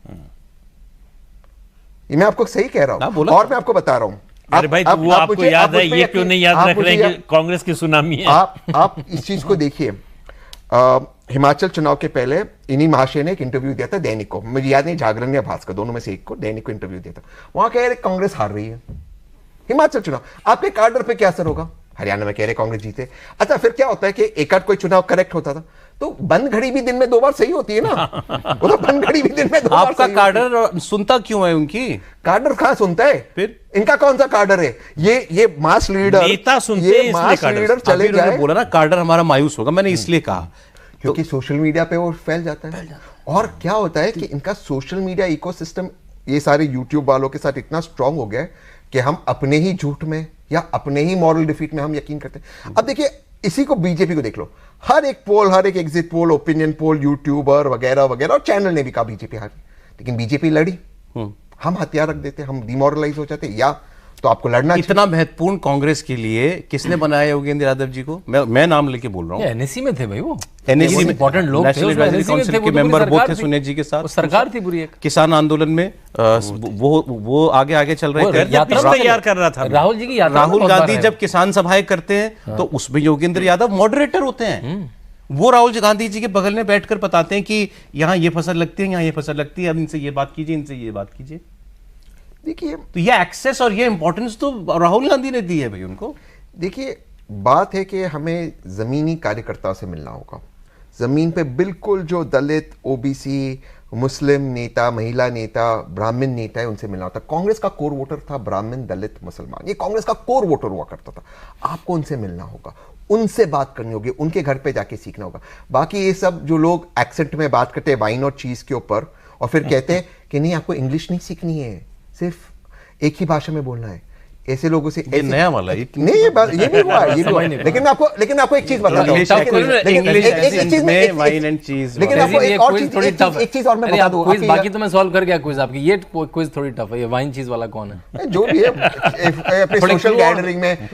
ये मैं आपको सही कह रहा हूं, और मैं आपको बता रहा हूं। अरे भाई, तो वो आपको याद है, ये क्यों नहीं याद रख रहे हैं कि कांग्रेस की सुनामी है? आप इस चीज को देखिए, हिमाचल चुनाव के पहले इन्हीं महाशय ने एक इंटरव्यू दिया था दैनिक को, मुझे याद नहीं, जागरण या भास्कर, दोनों में से एक को, दैनिक को इंटरव्यू दिया था। वहां कह रहे कांग्रेस हार रही है हिमाचल चुनाव, आपके कार्डर पे क्या असर होगा? हरियाणा में कह रहे कांग्रेस जीते। अच्छा, फिर क्या होता है कि एक आध कोई चुनाव करेक्ट होता था, तो बंद घड़ी भी दिन में 2 बार सही होती है ना। वो तो बंद घड़ी भी दिन में 2 बार आपका कार्डर सुनता क्यों है? उनकी कार्डर कहां सुनता है? फिर इनका कौन सा कार्डर है? ये मास लीडर, नेता सुनते ये हैं, मास लीडर चले जाए। बोला ना कार्डर हमारा मायूस होगा, मैंने इसलिए कहा क्योंकि सोशल मीडिया पे वो फैल जाता है। और क्या होता है कि इनका सोशल मीडिया इकोसिस्टम ये सारे यूट्यूब वालों के साथ इतना स्ट्रांग हो गया है कि हम अपने ही झूठ में या अपने ही मॉरल डिफीट में हम यकीन करते हैं। अब देखिए, इसी को बीजेपी को देख लो, हर एक पोल, हर एक exit poll, opinion poll, YouTuber वगैरह वगैरह, और चैनल ने भी कहा बीजेपी हारी, लेकिन बीजेपी लड़ी। हम हथियार रख देते, हम डिमोरलाइज हो जाते, या तो आपको लड़ना इतना महत्वपूर्ण कांग्रेस के लिए किसने बनाया योगेंद्र यादव जी को? मैं नाम लेके बोल रहा हूँ, एनएससी में थे भाई, वो एनएससी में इंपॉर्टेंट लोग थे, काउंसिल के मेंबर वो थे, सुनील जी के साथ सरकार थी पूरी एक किसान आंदोलन में, वो आगे चल रहे थे, तैयार कर रहा था राहुल जी की यात्रा। राहुल गांधी जब किसान सभाएं करते हैं तो उसमें योगेंद्र यादव मॉडरेटर होते हैं। वो राहुल गांधी जी के बगल में बैठकर बताते हैं कि यहाँ ये फसल लगती है, यहाँ ये फसल लगती है, अब इनसे ये बात कीजिए, इनसे ये बात कीजिए। देखिए, तो ये एक्सेस और ये इंपॉर्टेंस तो राहुल गांधी ने दी है भाई उनको। देखिए, बात है कि हमें जमीनी कार्यकर्ताओं से मिलना होगा, जमीन पे बिल्कुल जो दलित, ओबीसी, मुस्लिम नेता, महिला नेता, ब्राह्मण नेता है, उनसे मिलना होता। कांग्रेस का कोर वोटर था ब्राह्मण, दलित, मुसलमान, ये कांग्रेस का कोर वोटर हुआ करता था। आपको उनसे मिलना होगा, उनसे बात करनी होगी, उनके घर पे जाके सीखना होगा। बाकी ये सब जो लोग एक्सेंट में बात करते हैं वाइन और चीज के ऊपर, और फिर कहते हैं कि नहीं आपको इंग्लिश नहीं सीखनी है, सिर्फ एक ही भाषा में बोलना है, ऐसे लोगों से ये नया वाला नहीं, ये भी हुआ है, ये भी हुआ है। लेकिन मैं आपको एक चीज बताता हूं, लेकिन आपको एक और चीज, एक चीज और मैं बता दूं, बाकी तो मैं सॉल्व कर गया क्विज आपकी, ये क्विज थोड़ी टफ है। ये वाइन चीज वाला कौन है? जो भी है, अपने सोशल गैदरिंग में,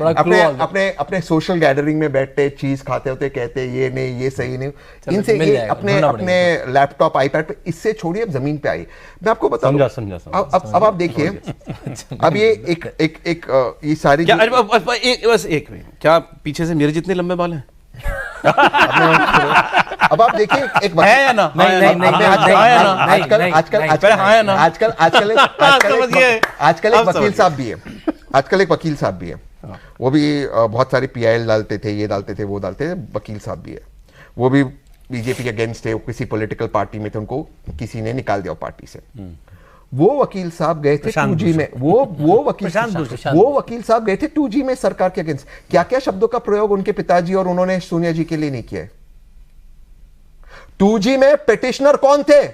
अपने सोशल गैदरिंग में बैठते चीज खाते होते, कहते ये नहीं, ये सही नहीं, इनसे अपने लैपटॉप, आईपैड पे, इससे छोड़िए, अब जमीन पे आई। मैं आपको बताऊं, अब आप देखिए, अब ये एक ये सारी बस एक मिनट, क्या पीछे से मेरे जितने लंबे बाल हैं? अब आप देखिए, एक है या ना? आजकल एक वकील साहब भी है, आजकल एक वकील साहब भी है, वो भी बहुत सारे पीआईएल डालते थे, ये डालते थे, वो डालते थे, वकील साहब भी है, वो भी बीजेपी के अगेंस्ट थे, किसी पॉलिटिकल पार्टी में थे, उनको किसी ने निकाल दिया पार्टी से। वो वकील साहब गए थे 2G में, वो वकील साहब गए थे 2G में सरकार के अगेंस्ट। क्या क्या शब्दों का प्रयोग उनके पिताजी और उन्होंने सोनिया जी के लिए नहीं किया है? 2G में पिटिशनर कौन थे?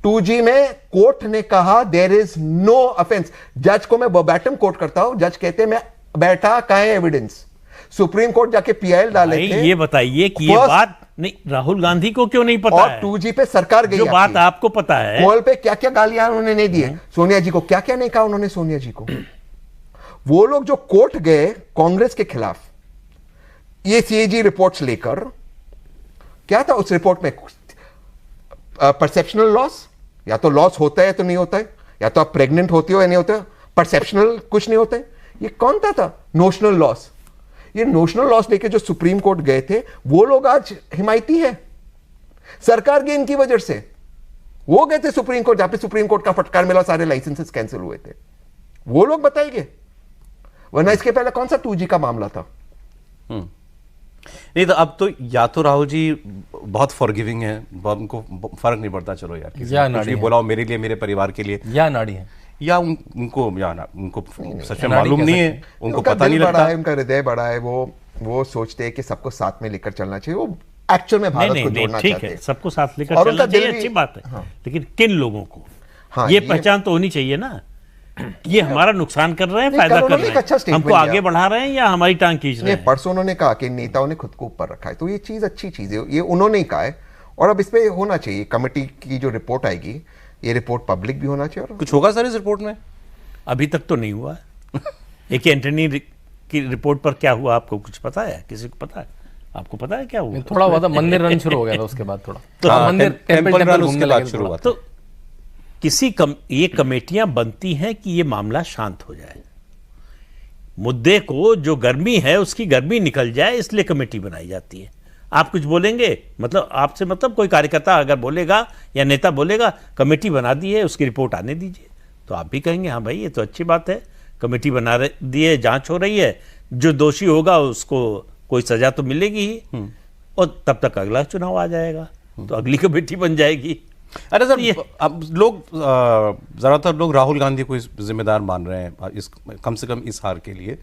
2G में कोर्ट ने कहा देयर इज नो ऑफेंस। जज को मैं वर्बैटम कोट करता हूं, जज कहते हैं मैं बैठा, कहां है एविडेंस? सुप्रीम कोर्ट जाके पीआईएल डाले भाई, थे। ये बताइए कि ये First- बात नहीं, राहुल गांधी को क्यों नहीं पता और है? 2G पे सरकार गई जो बात आपकी। आपको पता है, कॉल पे क्या क्या गालियां उन्होंने नहीं दिए सोनिया जी को, क्या क्या नहीं कहा उन्होंने सोनिया जी को। वो लोग जो कोर्ट गए कांग्रेस के खिलाफ ये सीएजी रिपोर्ट्स लेकर, क्या था उस रिपोर्ट में? परसेप्शनल लॉस, या तो लॉस होता है या तो नहीं होता है, या तो आप प्रेग्नेंट होते हो या नहीं होते हो, परसेप्शनल कुछ नहीं होता है। ये कौन था नोशनल लॉस। ये नोशनल लॉस लेके जो सुप्रीम कोर्ट गए थे वो लोग आज हिमायती है सरकार के, इनकी वजह से। वो गए थे सुप्रीम कोर्ट, जहां पे सुप्रीम कोर्ट का फटकार मिला, सारे लाइसेंसेस कैंसिल हुए थे। वो लोग बताएंगे, वरना इसके पहले कौन सा 2G का मामला था? नहीं तो अब तो या तो राहुल जी बहुत फॉरगिविंग है, बहुत उनको फर्क नहीं पड़ता, चलो यार किसी या ने कुछ नाड़ी भी है। बोला हो मेरे लिए, मेरे परिवार के लिए, या नाड़ी है, या उनको या ना उनको सच में नाड़ी मालूम कह नहीं है, सकते उनको उनका पता दिल नहीं बड़ा लगता। है, उनका हृदय बड़ा है, वो सोचते हैं कि सबको साथ में लेकर चलना चाहिए। वो एक्चुअल में भारत को जोड़ना ठीक चाहते है, हैं। सबको साथ लेकर और चलना उनका दिल चाहिए, भी- अच्छी बात है। हाँ। लेकिन किन लोगों को, हाँ, ये ये- पहचान तो होनी चाहिए ना। ये हमारा नुकसान कर रहे हैं, नहीं, फायदा कल कर उन्होंने रहे एक अच्छा हैं, statement हमको आगे दिया। बढ़ा रहे हैं या हमारी टांग खींच रहे नहीं, हैं? परसों उन्होंने कहा कि नेताओं ने खुद को ऊपर रखा है, तो ये चीज अच्छी चीज है, ये उन्होंने ही कहा है। और अब इस पे होना चाहिए, कमेटी की जो रिपोर्ट आएगी, ये रिपोर्ट पब्लिक भी होना चाहिए। और कुछ होगा सर इस रिपोर्ट में? अभी तक तो नहीं हुआ। एक एंटनी की रिपोर्ट पर क्या हुआ आपको कुछ पता है? किसी को पता है? आपको पता है क्या हुआ? थोड़ा हुआ था, मंदिर रन शुरू हो गया था उसके बाद थोड़ा तो हाँ, मंदिर टेम्पल रन उसके घूमने बाद लगे शुरू थोड़ा। हुआ था। तो ये कमेटियां बनती हैं कि ये मामला शांत हो जाए, मुद्दे को जो गर्मी है उसकी गर्मी निकल जाए, इसलिए कमेटी बनाई जाती है। आप कुछ बोलेंगे, मतलब आपसे मतलब कोई कार्यकर्ता अगर बोलेगा या नेता बोलेगा कमेटी बना दी है, उसकी रिपोर्ट आने दीजिए, तो आप भी कहेंगे हाँ भाई ये तो अच्छी बात है, कमेटी बना दी है, जांच हो रही है, जो दोषी होगा उसको कोई सजा तो मिलेगी ही, और तब तक अगला चुनाव आ जाएगा, तो अगली कमेटी बन जाएगी। अरे सर, अब लोग ज्यादातर लोग राहुल गांधी को इस जिम्मेदार मान रहे हैं, इस कम से कम इस हार के लिए।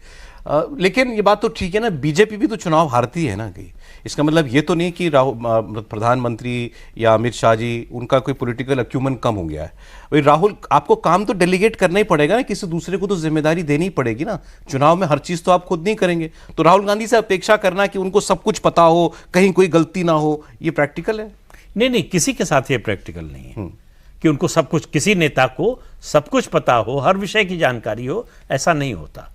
लेकिन ये बात तो ठीक है ना, बीजेपी भी तो चुनाव हारती है ना कहीं। इसका मतलब ये तो नहीं कि प्रधानमंत्री या अमित शाह जी, उनका कोई पॉलिटिकल अक्यूमेंट कम हो गया है। भाई राहुल, आपको काम तो डेलीगेट करना ही पड़ेगा ना, किसी दूसरे को तो जिम्मेदारी देनी ही पड़ेगी ना। चुनाव में हर चीज तो आप खुद नहीं करेंगे, तो राहुल गांधी से अपेक्षा करना कि उनको सब कुछ पता हो, कहीं कोई गलती ना हो, ये प्रैक्टिकल है? नहीं, किसी के साथ ये प्रैक्टिकल नहीं है कि उनको सब कुछ, किसी नेता को सब कुछ पता हो, हर विषय की जानकारी हो, ऐसा नहीं होता।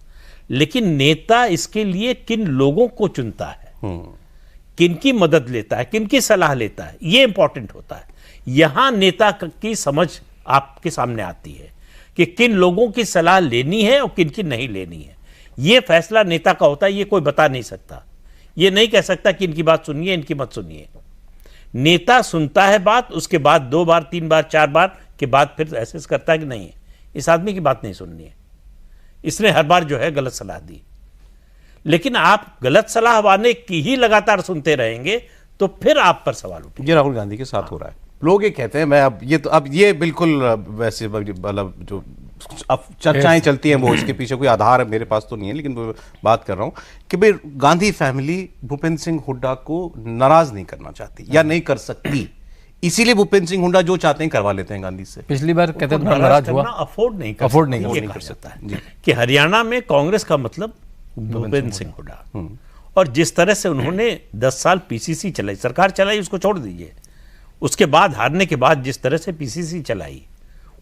लेकिन नेता इसके लिए किन लोगों को चुनता है, किन की मदद लेता है, किन की सलाह लेता है, ये इंपॉर्टेंट होता है। यहां नेता की समझ आपके सामने आती है कि किन लोगों की सलाह लेनी है और किन की नहीं लेनी है। ये फैसला नेता का होता है, ये कोई बता नहीं सकता। ये नहीं कह सकता कि इनकी बात सुनिए, इनकी मत सुनिए। नेता सुनता है बात, उसके बाद 2 बार 3 बार 4 बार के बाद फिर एसेस करता है कि नहीं, इस आदमी की बात नहीं सुननी है, इसने हर बार जो है गलत सलाह दी। लेकिन आप गलत सलाह वाले की ही लगातार सुनते रहेंगे तो फिर आप पर सवाल उठे। ये राहुल गांधी के साथ हो रहा है। लोग ये कहते हैं, मैं अब ये बिल्कुल वैसे मतलब जो अब चर्चाएं चलती हैं वो, इसके पीछे कोई आधार मेरे पास तो नहीं है, लेकिन वो बात कर रहा हूं कि भाई गांधी फैमिली भूपेंद्र सिंह हुड्डा को नाराज नहीं करना चाहती या नहीं कर सकती, इसीलिए भूपेंद्र सिंह हुड्डा जो चाहते हैं करवा लेते हैं गांधी से। पिछली बार कहते थे नाराज हुआ, अफोर्ड नहीं कर सकता है कि हरियाणा में कांग्रेस का मतलब भूपेंद्र सिंह हुड्डा, और जिस तरह से उन्होंने 10 साल पीसीसी चलाई, सरकार चलाई, उसको छोड़ दीजिए, उसके बाद हारने के बाद जिस तरह से पीसीसी चलाई,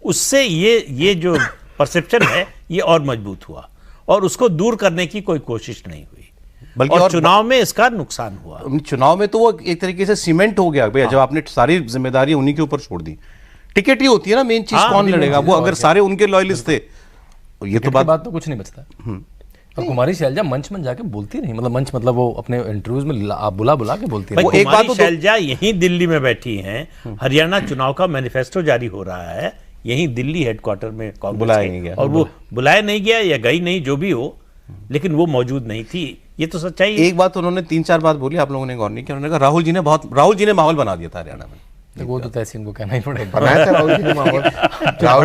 उससे ये जो परसेप्शन है ये और मजबूत हुआ, और उसको दूर करने की कोई कोशिश नहीं हुई, बल्कि और चुनाव में इसका नुकसान हुआ। चुनाव में तो वो एक तरीके से सीमेंट हो गया भैया, जब आपने सारी जिम्मेदारी उन्हीं के ऊपर छोड़ दी। टिकट ही होती है ना मेन चीज, कौन लड़ेगा, वो अगर सारे उनके लॉयलिस्ट थे, ये तो बात तो कुछ नहीं बचता। और कुमारी शैलजा मंच में जाके बोलती नहीं, मतलब मंच मतलब वो अपने इंटरव्यूज में बुला के बोलती है। वो एक बात, शैलजा यहीं दिल्ली में बैठी हैं, हरियाणा चुनाव का मैनिफेस्टो जारी हो रहा है, यहीं दिल्ली हेडक्वार्टर में बुलाया नहीं गया, और वो बुलाया नहीं गया या गई नहीं, जो भी हो, लेकिन वो मौजूद नहीं थी, ये तो सच्चाई है। एक बात उन्होंने 3-4 बात बोली, आप लोगों ने गौर नहीं किया, उन्होंने कहा राहुल जी ने माहौल बना दिया था हरियाणा में। वो तो तहसीन को कहना ही पड़ेगा, राहुल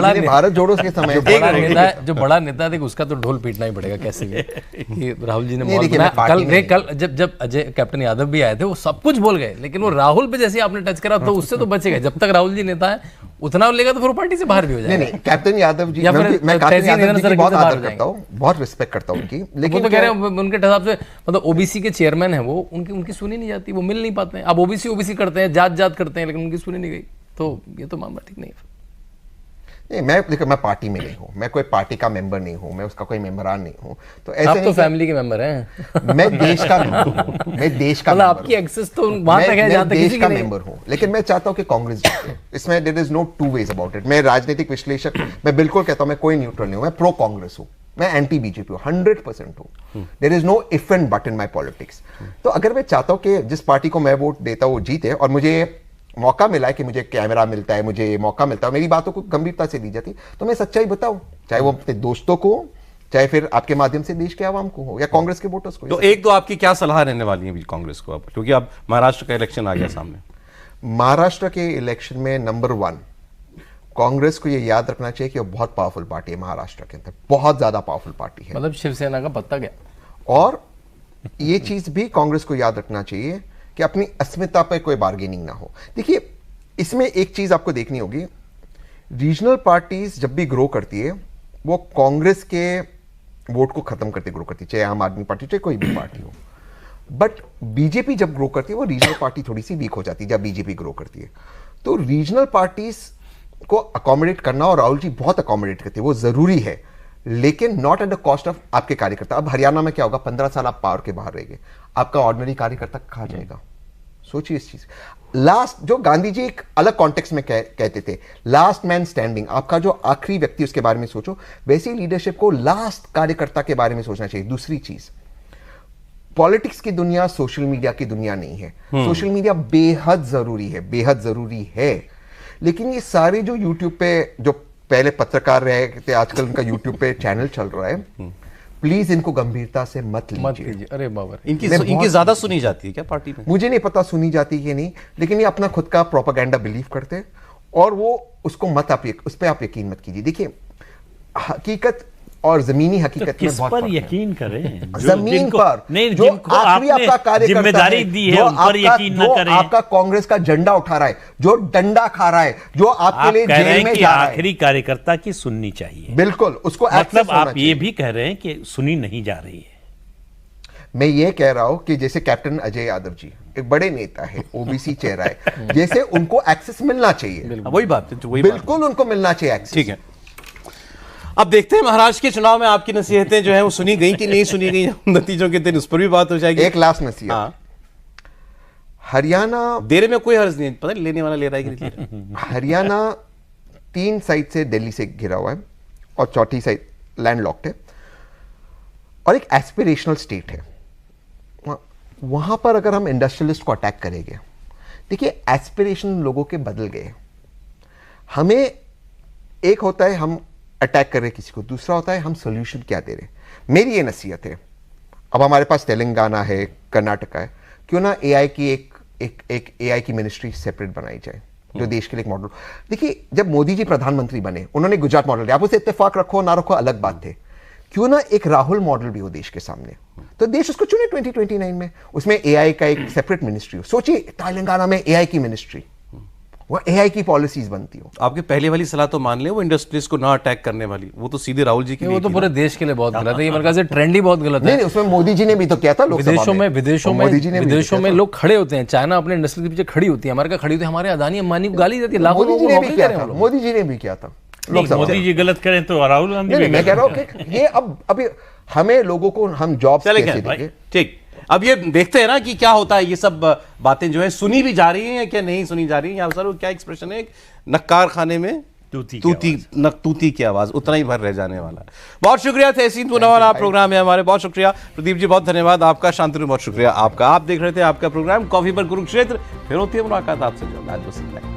जी ने भारत जोड़ो के समय जो बड़ा नेता है उसका तो ढोल पीटना ही पड़ेगा कैसे भी, कि राहुल जी ने माहौल बनाया। कल जब अजय कैप्टन यादव भी आए थे, वो सब कुछ बोल गए, लेकिन वो राहुल पे जैसे आपने टच करा तो उससे तो बचेगा। जब तक राहुल जी नेता है उतना लेगा तो फिर वो पार्टी से बाहर भी हो जाएगा। नहीं, कैप्टन यादव जी, या फिर मैं कैप्टन तहसीन यादव निरंजन जी की सर बहुत से बाहर आदर हो करता हूँ, बहुत रिस्पेक्ट करता हूँ उनकी, वो लेकिन तो कह रहे हैं उनके हिसाब से मतलब ओबीसी के चेयरमैन है वो, उनकी सुनी नहीं जाती, वो मिल नहीं पाते हैं। अब ओबीसी करते हैं, जात करते हैं, लेकिन उनकी सुनी नहीं गई, तो ये तो मामला ठीक नहीं है। नहीं, मैं पार्टी में नहीं हूँ, मैं कोई पार्टी का मेंबर नहीं हूँ, मैं उसका कोई मेंबरान नहीं हूँ, तो ऐसे आप नहीं तो कि- फैमिली के मेंबर हैं। मैं देश का मेंबर हूँ, मैं देश का मतलब मेंबर आपकी हूँ। एक्सेस तो वहां तक है मैं जहां तक देश किसी का की नहीं। मेंबर हूँ, लेकिन मैं चाहता हूँ कि कांग्रेस जीते। इसमें there is no two ways about it. मैं राजनीतिक विश्लेषक, मैं बिल्कुल कहता हूँ मैं कोई न्यूट्रल नहीं हूँ, मैं प्रो कांग्रेस हूँ, मैं एंटी बीजेपी हूँ, 100% हूँ। There is no if and but in my politics. तो अगर मैं चाहता हूँ कि जिस पार्टी को मैं वोट देता हूँ वो जीते, और मुझे मौका मिला है कि मुझे कैमरा मिलता है, मुझे मौका मिलता है, मेरी बातों को गंभीरता से ली जाती, तो मैं सच्चाई बताऊं, चाहे वो अपने दोस्तों को, चाहे फिर आपके माध्यम से देश के आवाम को हो, या कांग्रेस के वोटर्स को। तो एक तो आपकी क्या सलाह रहने वाली है कांग्रेस को अब, क्योंकि अब महाराष्ट्र का इलेक्शन आ गया सामने। महाराष्ट्र के इलेक्शन में नंबर 1 कांग्रेस को यह याद रखना चाहिए कि वो बहुत पावरफुल पार्टी है महाराष्ट्र के अंदर, बहुत ज्यादा पावरफुल पार्टी है। मतलब शिवसेना का पत्ता क्या? और ये चीज भी कांग्रेस को याद रखना चाहिए कि अपनी अस्मिता पर कोई बार्गेनिंग ना हो। देखिए, इसमें एक चीज आपको देखनी होगी, रीजनल पार्टीज जब भी ग्रो करती है वो कांग्रेस के वोट को खत्म करते ग्रो करती है, चाहे आम आदमी पार्टी, चाहे कोई भी पार्टी हो। बट बीजेपी जब ग्रो करती है वो रीजनल पार्टी थोड़ी सी वीक हो जाती है जब बीजेपी ग्रो करती है। तो रीजनल पार्टीज को अकोमोडेट करना, और राहुल जी बहुत अकोमोडेट करते हैं, वो जरूरी है, लेकिन not at the cost of आपके कार्यकर्ता। अब हरियाणा में क्या होगा, 15 साल आप पावर के बाहर रहेंगे, आपका ऑर्डिनरी कार्यकर्ता कहाँ जाएगा? सोचिए इस चीज। लास्ट, जो गांधी जी एक अलग कॉन्टेक्स्ट में कहते थे, लास्ट मैन स्टैंडिंग, आपका जो आखिरी व्यक्ति उसके बारे में सोचो, वैसे ही लीडरशिप को लास्ट कार्यकर्ता के बारे में सोचना चाहिए। दूसरी चीज, पॉलिटिक्स की दुनिया सोशल मीडिया की दुनिया नहीं है। सोशल मीडिया बेहद जरूरी है, बेहद जरूरी है, लेकिन ये सारे जो यूट्यूब पे, जो पहले पत्रकार रहे थे, आजकल उनका यूट्यूब पे चैनल चल रहा है, प्लीज इनको गंभीरता से मत लीजिए। अरे बाबा, इनकी ज्यादा सुनी जाती है क्या पार्टी में? मुझे नहीं पता सुनी जाती है नहीं, लेकिन ये अपना खुद का प्रोपेगेंडा बिलीव करते हैं, और वो उसको मत उस पर आप यकीन मत कीजिए। देखिए, हकीकत और जमीनी हकीकत तो में किस बहुत पर फर्क है। यकीन करें? जमीन पर नहीं, जो जिनको आखिरी आपने आपका कार्यकर्ता जिम्मेदारी दी है, जो उन पर यकीन न जो करें। आपका कांग्रेस का झंडा उठा रहा है, जो डंडा खा रहा है, जो आपके आप लिए कह रहे जेल हैं में कि जा रहा है, आखिरी कार्यकर्ता की सुननी चाहिए, बिल्कुल उसको मतलब access होना आप ये चाहिए। भी कह रहे हैं कि सुनी नहीं जा रही है। मैं ये कह रहा हूं कि जैसे कैप्टन अजय यादव जी एक बड़े नेता है, ओबीसी चेहरा है, जैसे उनको एक्सेस मिलना चाहिए, वही बात है, तो वही बात है। बिल्कुल उनको मिलना चाहिए एक्सेस। ठीक है, अब देखते हैं महाराष्ट्र के चुनाव में आपकी नसीहतें जो हैं वो सुनी गई कि नहीं सुनी गई, नतीजों के दिन उस पर भी बात हो जाएगी। एक लास्ट नसीहत, हाँ, हरियाणा, देने में कोई हर्ज नहीं, पता नहीं लेने वाला ले रहा है कि नहीं ले रहा। हरियाणा 3 साइड से दिल्ली से घिरा हुआ है, और चौथी साइड लैंडलॉक्ड है, और एक एस्पिरेशनल स्टेट है। वहां पर अगर हम इंडस्ट्रियलिस्ट को अटैक करेंगे, देखिए एस्पिरेशन लोगों के बदल गए। हमें एक होता है हम अटैक कर रहे किसी को, दूसरा होता है हम सोल्यूशन क्या दे रहे। मेरी ये नसीहत है, अब हमारे पास तेलंगाना है, कर्नाटका है, क्यों ना एआई की एक एआई की मिनिस्ट्री सेपरेट बनाई जाए, जो देश के लिए एक मॉडल। देखिए, जब मोदी जी प्रधानमंत्री बने, उन्होंने गुजरात मॉडल दिया, आप उसे इत्तेफाक रखो ना रखो अलग बात थे, क्यों ना एक राहुल मॉडल भी हो देश के सामने, तो देश उसको चुने 2029 में, उसमें एआई का एक सेपरेट मिनिस्ट्री हो। सोचिए तेलंगाना में एआई की मिनिस्ट्री, वो एआई की पॉलिसीज बनती हो। आपके पहले वाली सलाह तो मान ले, वो इंडस्ट्रीज को ना अटैक करने वाली, वो तो सीधे राहुल जी की वो तो पूरे देश के लिए बहुत गलत है, ये मेरे ख्याल से ट्रेंड ही बहुत गलत नहीं है। नहीं, उसमें मोदी जी ने भी तो किया था, विदेशों में मोदी जी ने विदेशों में लोग, लोग खड़े होते हैं, चाइना अपने इंडस्ट्री के पीछे खड़ी होती है, अमेरिका खड़ी होती है, हमारे अदानी अंबानी को गाली देती है, लाखों मोदी लोगों जी को ने भी नौकरी किया दे रहे था, हैं वो लोग। मोदी जी ने भी किया था। नहीं, लोकसभा मोदी जी गलत करें तो राहुल गांधी नहीं, भी मैं गलत कह रहा हूं कि ये अब हमें लोगों को हम जॉब चले कैसे गए भाई, देंगे। ठीक। अब ये देखते हैं ना कि क्या होता है, ये सब बातें जो है सुनी भी जा रही हैं क्या नहीं सुनी जा रही हैं। सर वो क्या एक्सप्रेशन है, एक नक्कार खाने में तूती की आवाज, उतना ही भर रह जाने वाला है। बहुत शुक्रिया तहसीन पूनावाला, आप प्रोग्राम है हमारे, बहुत शुक्रिया। प्रदीप जी बहुत धन्यवाद आपका, शांतनु बहुत शुक्रिया आपका। आप देख रहे थे आपका प्रोग्राम कॉफी पर कुरुक्षेत्र, फिर होती है मुलाकात आपसे जो आज बस इतना ही।